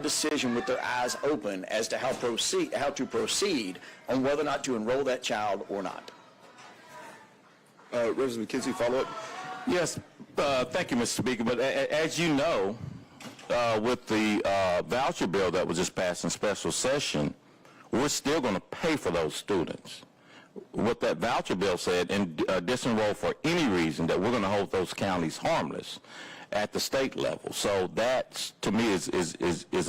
decision with their eyes open as to how to proceed on whether or not to enroll that child or not. Representative McKenzie, follow-up. Yes, thank you, Mr. Speaker. But as you know, with the voucher bill that was just passed in special session, we're still going to pay for those students. What that voucher bill said, and disenroll for any reason, that we're going to hold those counties harmless at the state level. So that, to me, is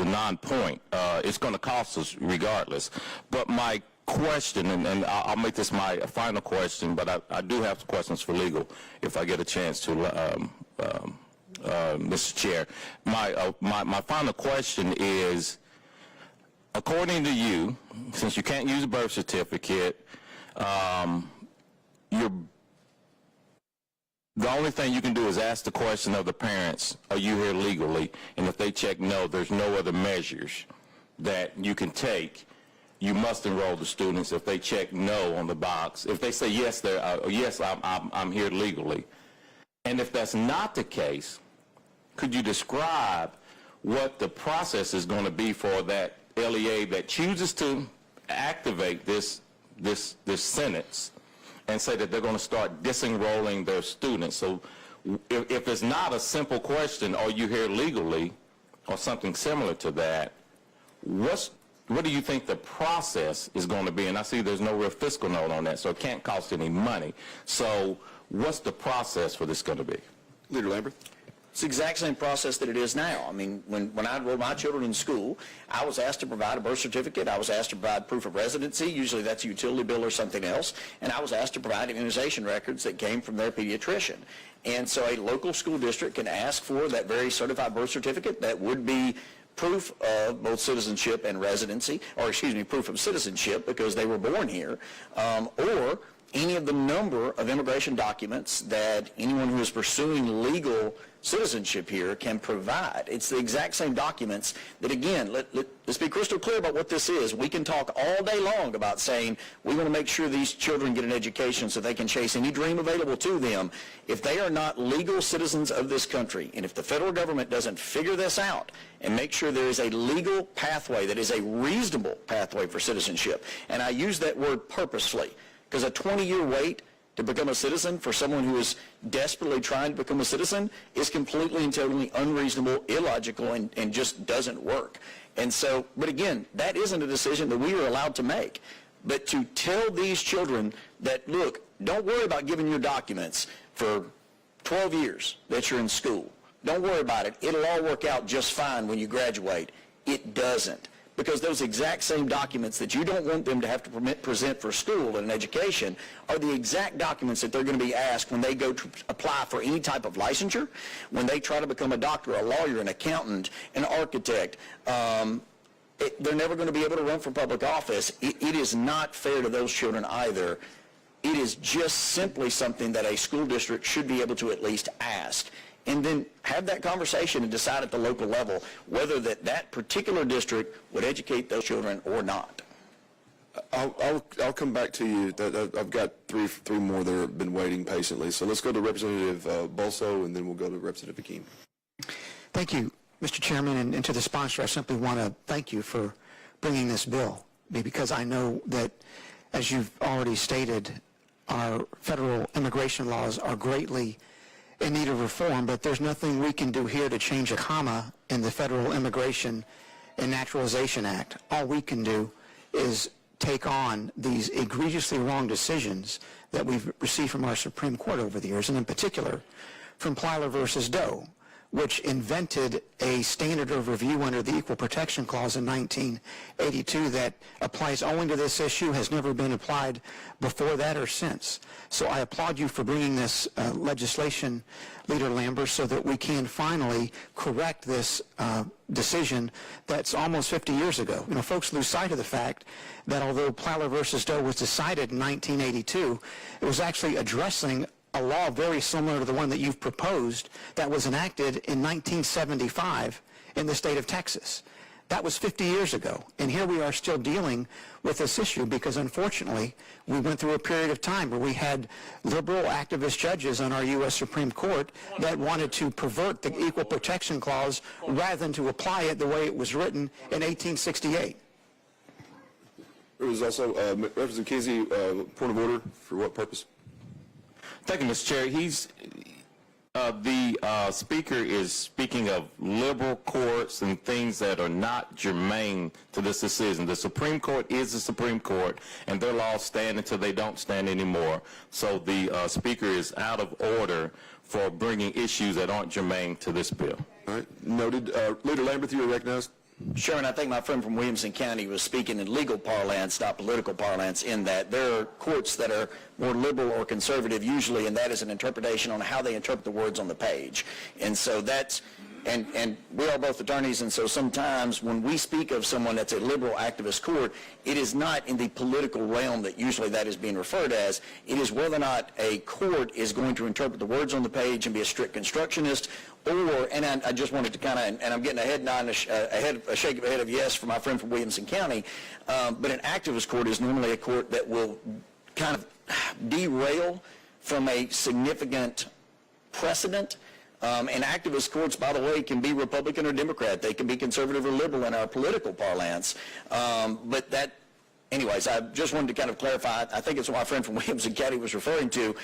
a non-point. It's going to cost us regardless. But my question, and I'll make this my final question, but I do have some questions for legal if I get a chance to, Mr. Chair. My final question is, according to you, since you can't use a birth certificate, the only thing you can do is ask the question of the parents, are you here legally? And if they check no, there's no other measures that you can take. You must enroll the students. If they check no on the box, if they say yes, yes, I'm here legally. And if that's not the case, could you describe what the process is going to be for that LEA that chooses to activate this sentence and say that they're going to start disenrolling their students? So if it's not a simple question, are you here legally, or something similar to that, what do you think the process is going to be? And I see there's no real fiscal note on that, so it can't cost any money. So what's the process for this going to be? Leader Lambert. It's the exact same process that it is now. I mean, when I enrolled my children in school, I was asked to provide a birth certificate. I was asked to provide proof of residency. Usually that's a utility bill or something else. And I was asked to provide immunization records that came from their pediatrician. And so a local school district can ask for that very certified birth certificate that would be proof of both citizenship and residency, or excuse me, proof of citizenship because they were born here, or any of the number of immigration documents that anyone who is pursuing legal citizenship here can provide. It's the exact same documents that, again, let's be crystal clear about what this is. We can talk all day long about saying we want to make sure these children get an education so they can chase any dream available to them. If they are not legal citizens of this country, and if the federal government doesn't figure this out and make sure there is a legal pathway that is a reasonable pathway for citizenship, and I use that word purposefully, because a 20-year wait to become a citizen for someone who is desperately trying to become a citizen is completely and totally unreasonable, illogical, and just doesn't work. And so, but again, that isn't a decision that we are allowed to make. But to tell these children that, look, don't worry about giving your documents for 12 years that you're in school. Don't worry about it. It'll all work out just fine when you graduate. It doesn't. Because those exact same documents that you don't want them to have to present for school and an education are the exact documents that they're going to be asked when they go to apply for any type of licensure, when they try to become a doctor, a lawyer, an accountant, an architect. They're never going to be able to run for public office. It is not fair to those children either. It is just simply something that a school district should be able to at least ask, and then have that conversation and decide at the local level whether that particular district would educate those children or not. I'll come back to you. I've got three more that have been waiting patiently. So let's go to Representative Bolso, and then we'll go to Representative Hakeem. Thank you, Mr. Chairman, and to the sponsor, I simply want to thank you for bringing this bill, because I know that, as you've already stated, our federal immigration laws are greatly in need of reform, but there's nothing we can do here to change a comma in the Federal Immigration and Naturalization Act. All we can do is take on these egregiously wrong decisions that we've received from our Supreme Court over the years, and in particular from Plyler versus Doe, which invented a standard of review under the Equal Protection Clause in 1982 that applies only to this issue, has never been applied before that or since. So I applaud you for bringing this legislation, Leader Lambert, so that we can finally correct this decision that's almost 50 years ago. You know, folks lose sight of the fact that although Plyler versus Doe was decided in 1982, it was actually addressing a law very similar to the one that you've proposed that was enacted in 1975 in the state of Texas. That was 50 years ago, and here we are still dealing with this issue because, unfortunately, we went through a period of time where we had liberal activist judges on our U.S. Supreme Court that wanted to pervert the Equal Protection Clause rather than to apply it the way it was written in 1868. There was also, Representative Kesey, point of order, for what purpose? Thank you, Mr. Chair. The speaker is speaking of liberal courts and things that are not germane to this decision. The Supreme Court is the Supreme Court, and their laws stand until they don't stand anymore. So the speaker is out of order for bringing issues that aren't germane to this bill. All right, noted. Leader Lambert, you are recognized. Sure, and I think my friend from Williamson County was speaking in legal parlance, not political parlance, in that there are courts that are more liberal or conservative usually, and that is an interpretation on how they interpret the words on the page. And so that's, and we are both attorneys, and so sometimes when we speak of someone that's a liberal activist court, it is not in the political realm that usually that is being referred as. It is whether or not a court is going to interpret the words on the page and be a strict constructionist, or, and I just wanted to kind of, and I'm getting a head nod, a shake of a head of yes for my friend from Williamson County, but an activist court is normally a court that will kind of derail from a significant precedent. And activist courts, by the way, can be Republican or Democrat. They can be conservative or liberal in our political parlance. But that, anyways, I just wanted to kind of clarify. I think it's what my friend from Williamson County was referring to,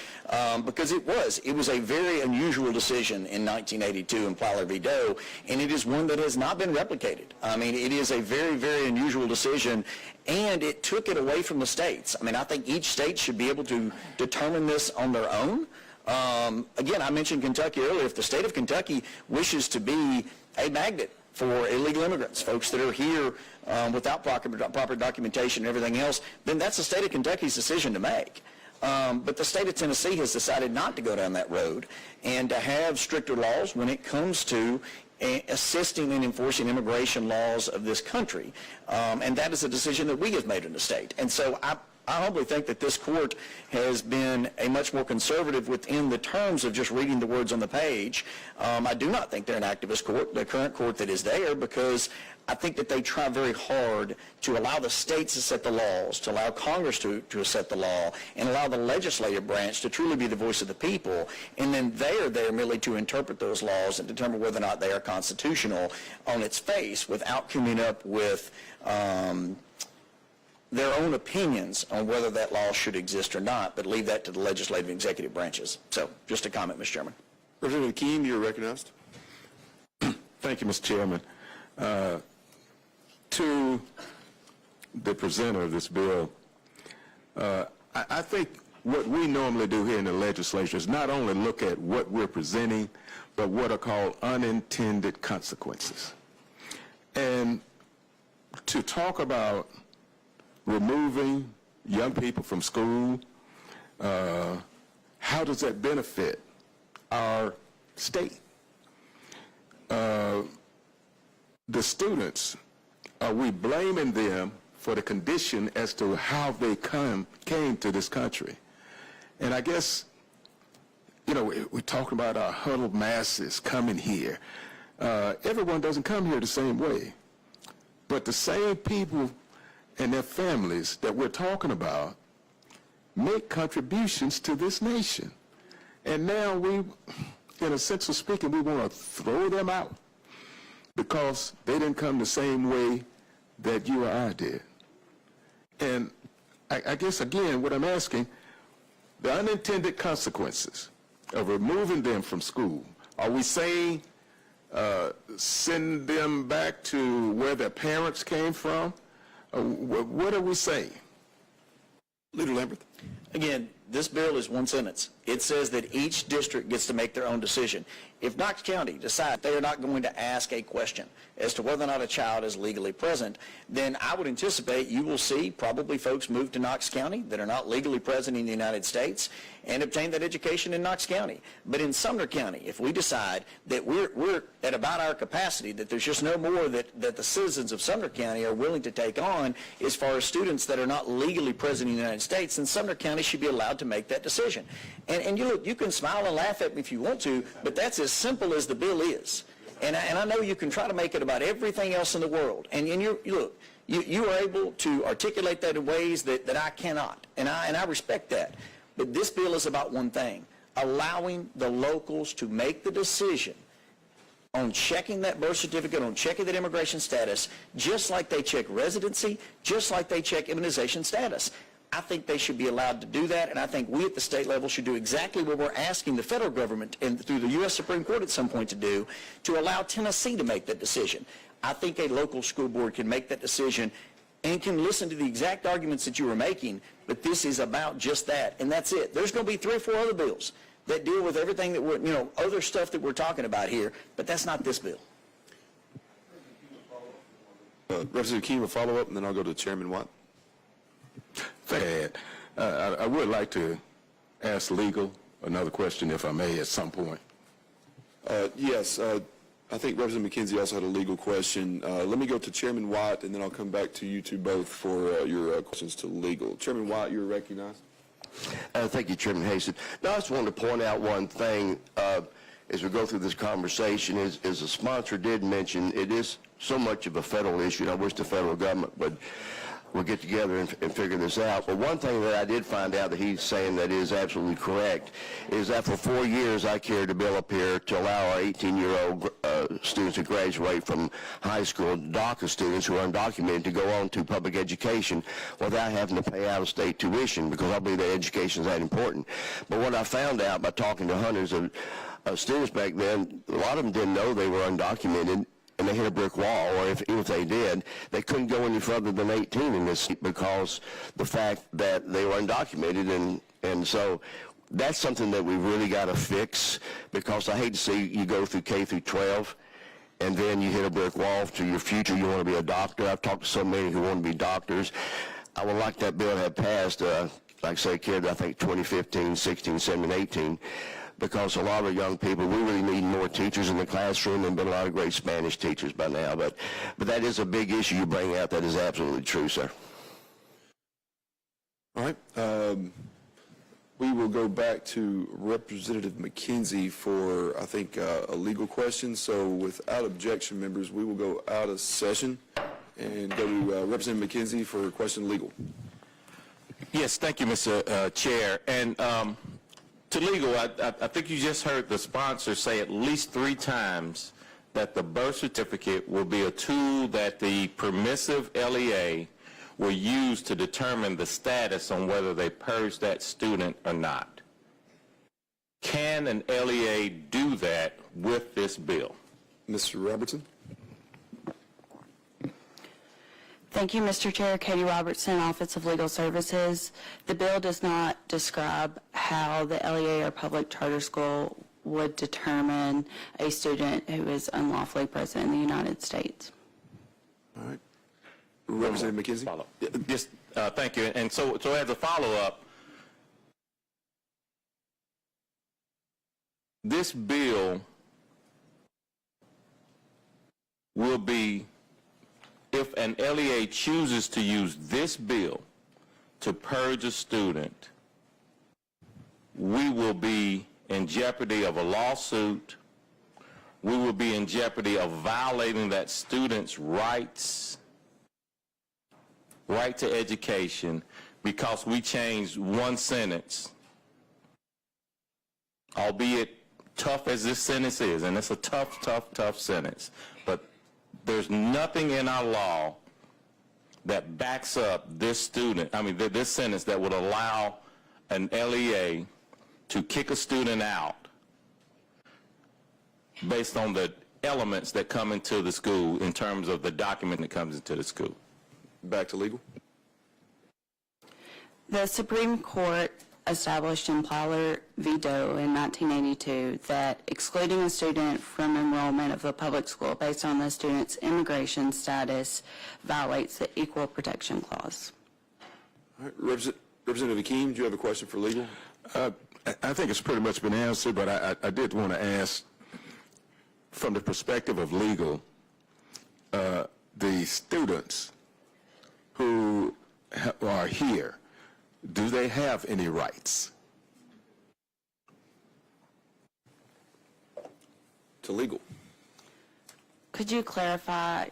because it was a very unusual decision in 1982 in Plyler v. Doe, and it is one that has not been replicated. I mean, it is a very, very unusual decision, and it took it away from the states. I mean, I think each state should be able to determine this on their own. Again, I mentioned Kentucky earlier. If the state of Kentucky wishes to be a magnet for illegal immigrants, folks that are here without proper documentation and everything else, then that's the state of Kentucky's decision to make. But the state of Tennessee has decided not to go down that road and to have stricter laws when it comes to assisting in enforcing immigration laws of this country. And that is a decision that we have made in the state. And so I humbly think that this court has been a much more conservative within the terms of just reading the words on the page. I do not think they're an activist court, the current court that is there, because I think that they try very hard to allow the states to set the laws, to allow Congress to set the law, and allow the legislative branch to truly be the voice of the people. And then they are there merely to interpret those laws and determine whether or not they are constitutional on its face without coming up with their own opinions on whether that law should exist or not, but leave that to the legislative and executive branches. So, just a comment, Mr. Chairman. Representative Keene, you're recognized. Thank you, Mr. Chairman. To the presenter of this bill, I think what we normally do here in the legislature is not only look at what we're presenting, but what are called unintended consequences. And to talk about removing young people from school, how does that benefit our state? The students, are we blaming them for the condition as to how they came to this country? And I guess, you know, we're talking about our huddled masses coming here. Everyone doesn't come here the same way, but the same people and their families that we're talking about make contributions to this nation. And now we, in a sense of speaking, we want to throw them out because they didn't come the same way that you or I did. And I guess, again, what I'm asking, the unintended consequences of removing them from school, are we saying send them back to where their parents came from? What are we saying? Leader Lambert. Again, this bill is one sentence. It says that each district gets to make their own decision. If Knox County decides they are not going to ask a question as to whether or not a child is legally present, then I would anticipate you will see probably folks move to Knox County that are not legally present in the United States and obtain that education in Knox County. But in Sumner County, if we decide that we're at about our capacity, that there's just no more that the citizens of Sumner County are willing to take on as far as students that are not legally present in the United States, then Sumner County should be allowed to make that decision. And you look, you can smile and laugh at me if you want to, but that's as simple as the bill is. And I know you can try to make it about everything else in the world. And look, you are able to articulate that in ways that I cannot. And I respect that. But this bill is about one thing, allowing the locals to make the decision on checking that birth certificate, on checking that immigration status, just like they check residency, just like they check immunization status. I think they should be allowed to do that, and I think we at the state level should do exactly what we're asking the federal government and through the U.S. Supreme Court at some point to do, to allow Tennessee to make that decision. I think a local school board can make that decision and can listen to the exact arguments that you were making, but this is about just that, and that's it. There's going to be 3 or 4 other bills that deal with everything that we're, other stuff that we're talking about here, but that's not this bill. Representative King will follow up, and then I'll go to Chairman Watt. I would like to ask legal another question, if I may, at some point. Yes, I think Representative McKenzie also had a legal question. Let me go to Chairman Watt, and then I'll come back to you two both for your questions to legal. Chairman Watt, you're recognized. Thank you, Chairman Haston. Now, I just wanted to point out one thing as we go through this conversation. As the sponsor did mention, it is so much of a federal issue, and I wish the federal government would get together and figure this out. But one thing that I did find out that he's saying that is absolutely correct is that for 4 years I carried a bill up here to allow our 18-year-old students to graduate from high school, DACA students who are undocumented, to go on to public education without having to pay out-of-state tuition, because I believe that education is that important. But what I found out by talking to hundreds of students back then, a lot of them didn't know they were undocumented, and they hit a brick wall, or even if they did, they couldn't go any further than 18 in this because the fact that they were undocumented, and so that's something that we really got to fix, because I hate to see you go through K through 12 and then you hit a brick wall to your future. You want to be a doctor. I've talked to so many who want to be doctors. I would like that bill to have passed, like I say, kid, I think 2015, 16, 17, 18, because a lot of our young people, we really need more teachers in the classroom. There have been a lot of great Spanish teachers by now, but that is a big issue you bring out. That is absolutely true, sir. All right. We will go back to Representative McKenzie for, I think, a legal question. So without objection, members, we will go out of session and go to Representative McKenzie for a question legal. Yes, thank you, Mr. Chair. And to legal, I think you just heard the sponsor say at least 3 times that the birth certificate will be a tool that the permissive LEA will use to determine the status on whether they purge that student or not. Can an LEA do that with this bill? Mr. Robertson? Thank you, Mr. Chair. Katie Robertson, Office of Legal Services. The bill does not describe how the LEA or public charter school would determine a student who is unlawfully present in the United States. All right. Representative McKenzie? Follow. Just, thank you. And so as a follow-up, this bill will be, if an LEA chooses to use this bill to purge a student, we will be in jeopardy of a lawsuit. We will be in jeopardy of violating that student's rights, right to education, because we changed one sentence, albeit tough as this sentence is, and it's a tough sentence, but there's nothing in our law that backs up this sentence that would allow an LEA to kick a student out based on the elements that come into the school in terms of the document that comes into the school. Back to legal. The Supreme Court established in Plyler v. Doe in 1982 that excluding a student from enrollment of a public school based on the student's immigration status violates the Equal Protection Clause. All right. Representative Akeem, do you have a question for legal? I think it's pretty much been answered, but I did want to ask, from the perspective of legal, the students who are here, do they have any rights? To legal. Could you clarify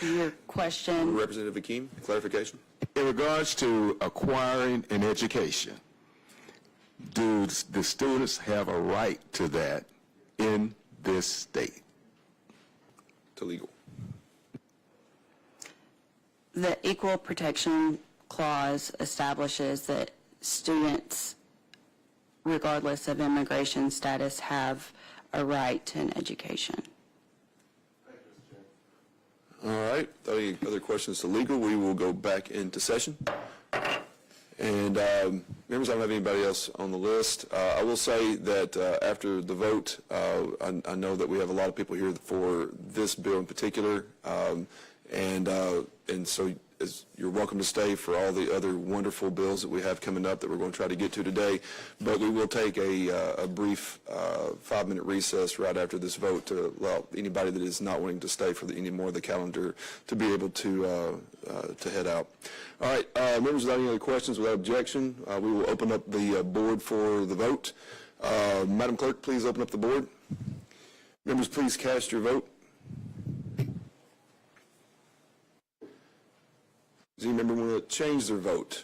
your question? Representative Hakeem, clarification? In regards to acquiring an education, do the students have a right to that in this state? To legal. The Equal Protection Clause establishes that students, regardless of immigration status, have a right to an education. All right, without any other questions to legal, we will go back into session. And members, I don't have anybody else on the list. I will say that after the vote, I know that we have a lot of people here for this bill in particular, and so you're welcome to stay for all the other wonderful bills that we have coming up that we're going to try to get to today. But we will take a brief 5-minute recess right after this vote to allow anybody that is not wanting to stay for any more of the calendar to be able to head out. All right, members, without any other questions, without objection, we will open up the board for the vote. Madam Clerk, please open up the board. Members, please cast your vote. Does any member want to change their vote?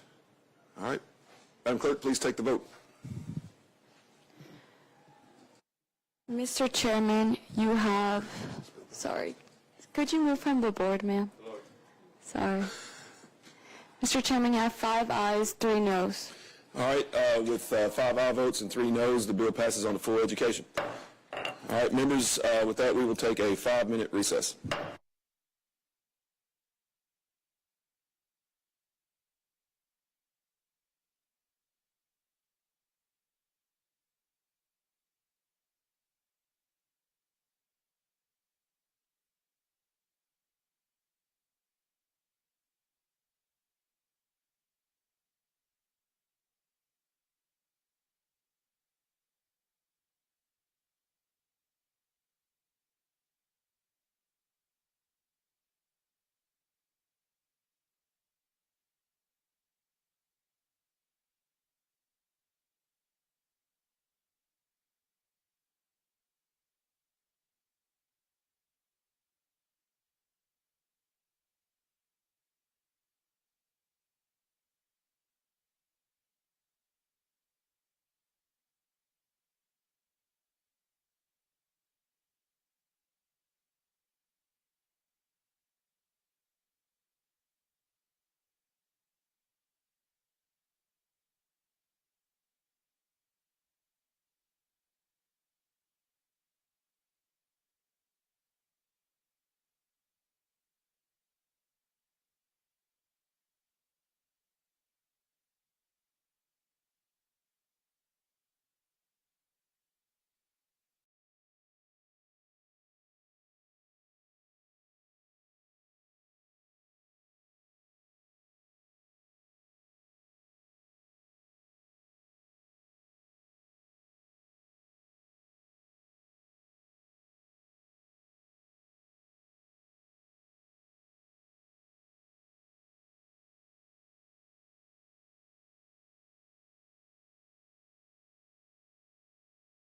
All right. Madam Clerk, please take the vote. Mr. Chairman, you have, sorry, could you move from the board, ma'am? Sorry. Mr. Chairman, you have 5 ayes, 3 noes. All right, with 5 aye votes and 3 noes, the bill passes on to full education. All right, members, with that, we will take a 5-minute recess.